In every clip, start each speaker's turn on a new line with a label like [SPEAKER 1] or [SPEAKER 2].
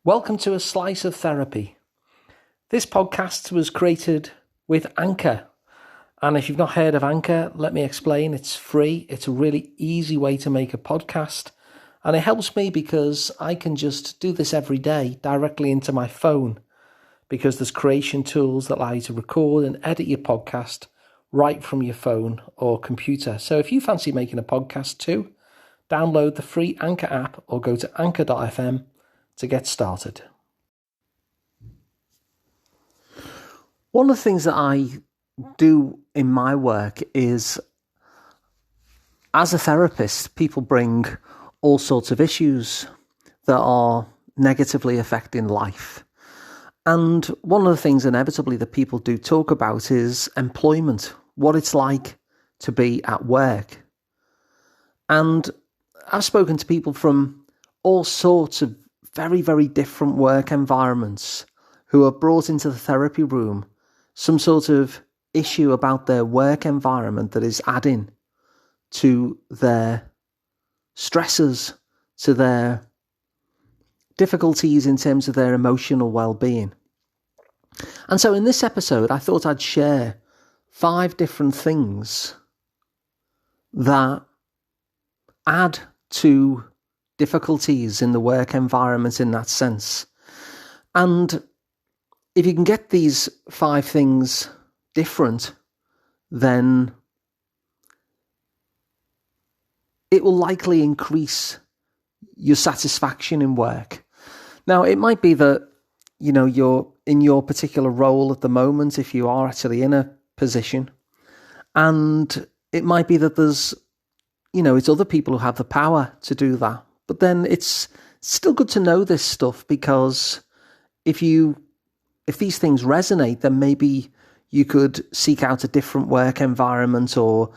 [SPEAKER 1] Welcome to A Slice of Therapy. This podcast was created with Anchor. And if you've not heard of Anchor, let me explain. It's free. It's a really easy way to make a podcast. And it helps me because I can just do this every day directly into my phone, because there's creation tools that allow you to record and edit your podcast right from your phone or computer. So if you fancy making a podcast too, download the free Anchor app or go to anchor.fm to get started. One of the things that I do in my work is, as a therapist, people bring all sorts of issues that are negatively affecting life. And one of the things inevitably that people do talk about is employment, what it's like to be at work. And I've spoken to people from all sorts of very, very different work environments who are brought into the therapy room, some sort of issue about their work environment that is adding to their stresses, to their difficulties in terms of their emotional well-being. And so in this episode, I thought I'd share 5 different things that add to difficulties in the work environment in that sense. And if you can get these 5 things different, then it will likely increase your satisfaction in work. Now, it might be that, you're in your particular role at the moment, if you are actually in a position, and it might be that there's, it's other people who have the power to do that. But then it's still good to know this stuff, because if these things resonate, then maybe you could seek out a different work environment, or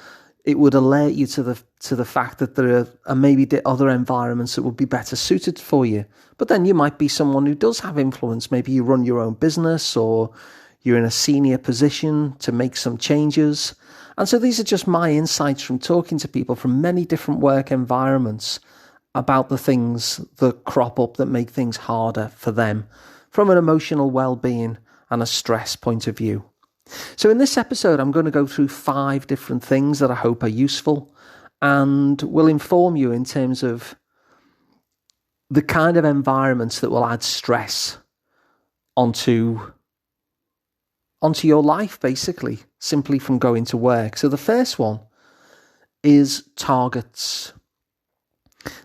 [SPEAKER 1] it would alert you to the fact that there are maybe other environments that would be better suited for you. But then you might be someone who does have influence. Maybe you run your own business, or you're in a senior position to make some changes. And so these are just my insights from talking to people from many different work environments about the things that crop up that make things harder for them from an emotional well-being and a stress point of view. So in this episode, I'm going to go through 5 different things that I hope are useful and will inform you in terms of the kind of environments that will add stress onto your life, basically, simply from going to work. So the first one is targets.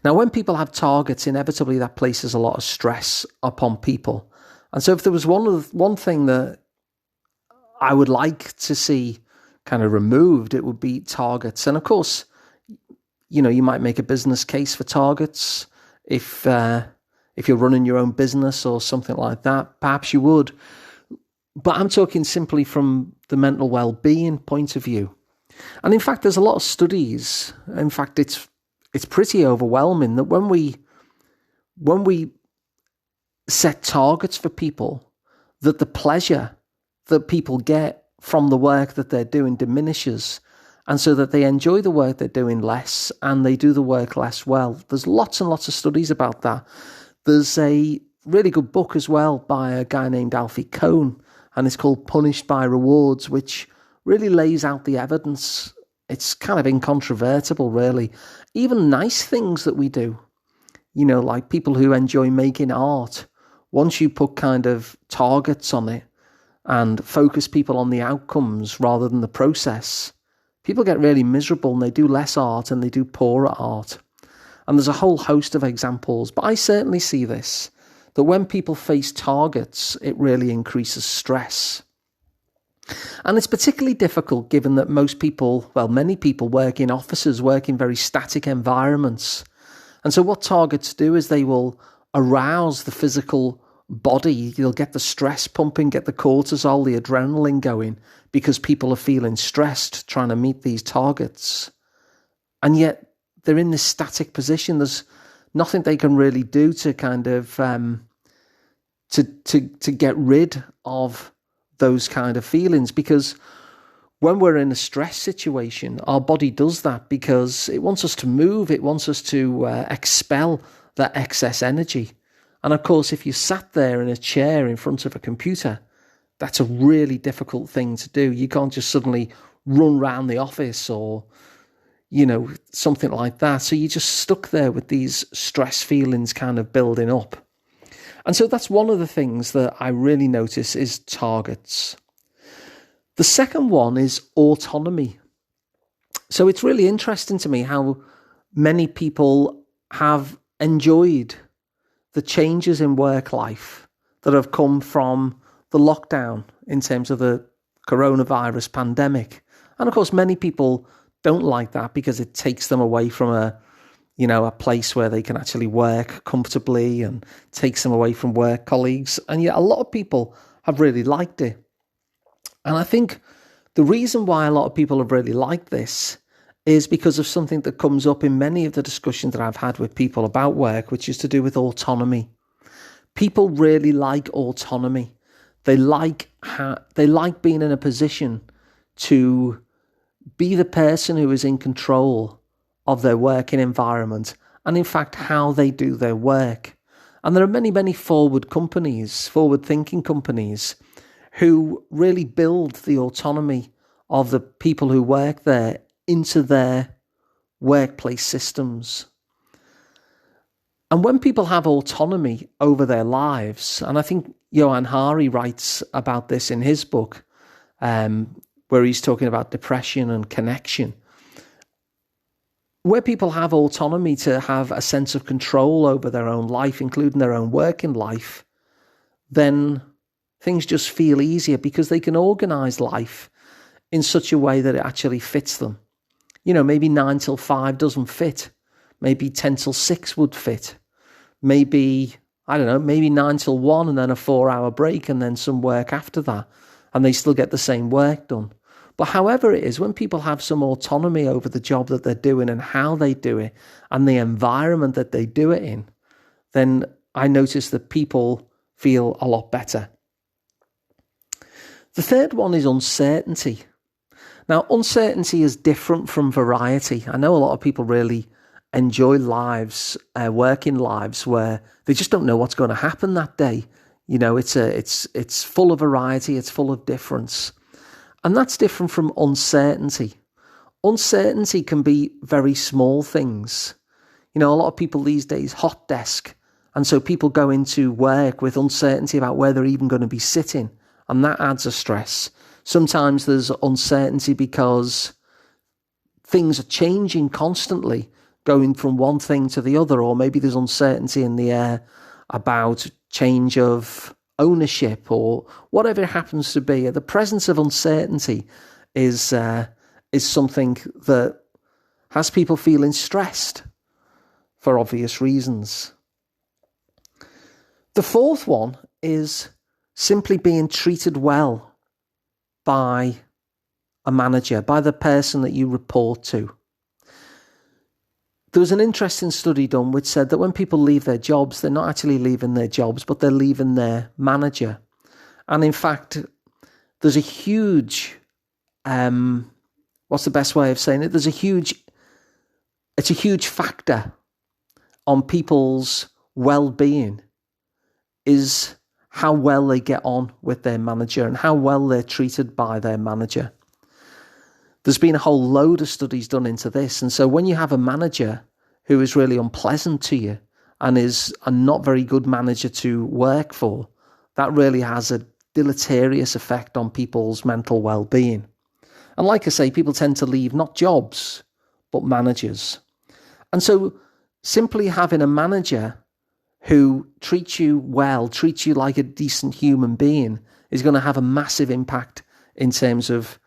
[SPEAKER 1] Now, when people have targets, inevitably that places a lot of stress upon people. And so if there was one thing that I would like to see kind of removed, it would be targets. And of course, you might make a business case for targets. If you're running your own business or something like that, perhaps you would. But I'm talking simply from the mental well-being point of view. And in fact, there's a lot of studies. In fact, it's pretty overwhelming that when we set targets for people, that the pleasure that people get from the work that they're doing diminishes, and so that they enjoy the work they're doing less and they do the work less well. There's lots and lots of studies about that. There's a really good book as well by a guy named Alfie Kohn, and it's called Punished by Rewards, which really lays out the evidence. It's kind of incontrovertible, really. Even nice things that we do, like people who enjoy making art, once you put kind of targets on it and focus people on the outcomes rather than the process, people get really miserable and they do less art and they do poorer art. And there's a whole host of examples, but I certainly see this, that when people face targets, it really increases stress. And it's particularly difficult given that many people work in offices, work in very static environments. And so what targets do is they will arouse the physical body. You'll get the stress pumping, get the cortisol, the adrenaline going, because people are feeling stressed trying to meet these targets. And yet they're in this static position. There's nothing they can really do to kind of to get rid of those kind of feelings, because when we're in a stress situation, our body does that because it wants us to move, it wants us to expel that excess energy. And of course, if you sat there in a chair in front of a computer, that's a really difficult thing to do. You can't just suddenly run around the office or, something like that. So you're just stuck there with these stress feelings kind of building up. And so that's one of the things that I really notice is targets. The second one is autonomy. So it's really interesting to me how many people have enjoyed the changes in work life that have come from the lockdown in terms of the coronavirus pandemic. And of course, many people don't like that because it takes them away from a place where they can actually work comfortably and takes them away from work colleagues. And yet a lot of people have really liked it. And I think the reason why a lot of people have really liked this is because of something that comes up in many of the discussions that I've had with people about work, which is to do with autonomy. People really like autonomy. They like being in a position to be the person who is in control of their working environment and in fact how they do their work. And there are many, many forward-thinking companies who really build the autonomy of the people who work there into their workplace systems. And when people have autonomy over their lives, and I think Alun Parry writes about this in his book, where he's talking about depression and connection, where people have autonomy to have a sense of control over their own life, including their own working life, then things just feel easier because they can organise life in such a way that it actually fits them. Maybe 9 till 5 doesn't fit. Maybe 10 till 6 would fit. Maybe 9 till 1 and then a 4-hour break and then some work after that. And they still get the same work done. But however it is, when people have some autonomy over the job that they're doing and how they do it and the environment that they do it in, then I notice that people feel a lot better. The third one is uncertainty. Now, uncertainty is different from variety. I know a lot of people really enjoy lives, working lives, where they just don't know what's going to happen that day. It's full of variety, it's full of difference. And that's different from uncertainty. Uncertainty can be very small things. A lot of people these days hot desk. And so people go into work with uncertainty about where they're even going to be sitting. And that adds a stress. Sometimes there's uncertainty because things are changing constantly, going from one thing to the other, or maybe there's uncertainty in the air about change of ownership or whatever it happens to be. The presence of uncertainty is something that has people feeling stressed for obvious reasons. The fourth one is simply being treated well by a manager, by the person that you report to. There was an interesting study done which said that when people leave their jobs, they're not actually leaving their jobs, but they're leaving their manager. And in fact, there's a huge, what's the best way of saying it? It's a huge factor on people's well-being is how well they get on with their manager and how well they're treated by their manager. There's been a whole load of studies done into this. And so when you have a manager who is really unpleasant to you and is a not very good manager to work for, that really has a deleterious effect on people's mental well-being. And like I say, people tend to leave not jobs, but managers. And so simply having a manager who treats you well, treats you like a decent human being, is going to have a massive impact in terms of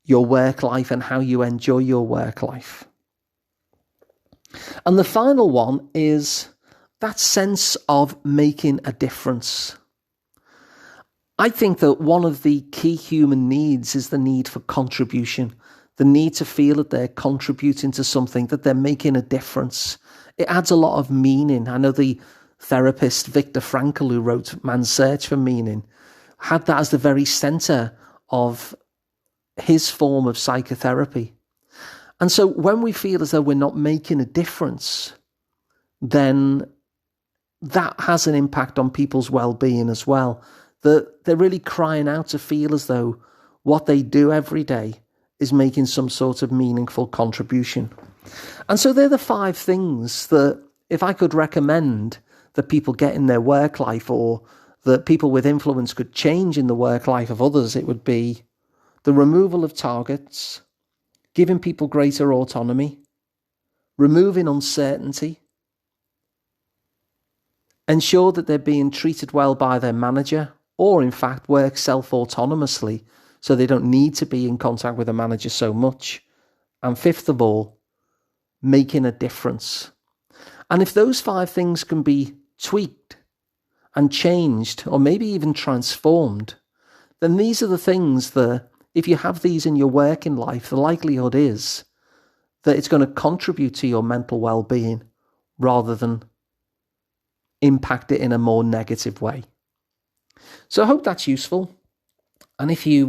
[SPEAKER 1] your work life and how you enjoy your work life. And the final one is that sense of making a difference. I think that one of the key human needs is the need for contribution, the need to feel that they're contributing to something, that they're making a difference. It adds a lot of meaning. I know the therapist Viktor Frankl, who wrote Man's Search for Meaning, had that as the very centre of his form of psychotherapy. And so when we feel as though we're not making a difference, then that has an impact on people's well-being as well. That they're really crying out to feel as though what they do every day is making some sort of meaningful contribution. And so they're the 5 things that if I could recommend that people get in their work life, or that people with influence could change in the work life of others, it would be the removal of targets, giving people greater autonomy, removing uncertainty, ensure that they're being treated well by their manager, or in fact work self-autonomously so they don't need to be in contact with a manager so much. And fifth of all, making a difference. And if those 5 things can be tweaked and changed, or maybe even transformed, then these are the things that, if you have these in your working life, the likelihood is that it's going to contribute to your mental well-being rather than impact it in a more negative way. So I hope that's useful. And if you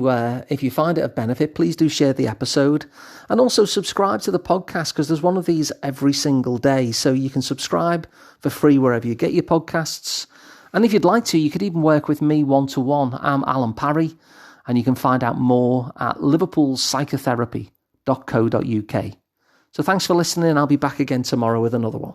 [SPEAKER 1] find it of benefit, please do share the episode, and also subscribe to the podcast, because there's one of these every single day. So you can subscribe for free wherever you get your podcasts. And if you'd like to, you could even work with me one-to-one. I'm Alun Parry, and you can find out more at liverpoolpsychotherapy.co.uk. So thanks for listening. I'll be back again tomorrow with another one.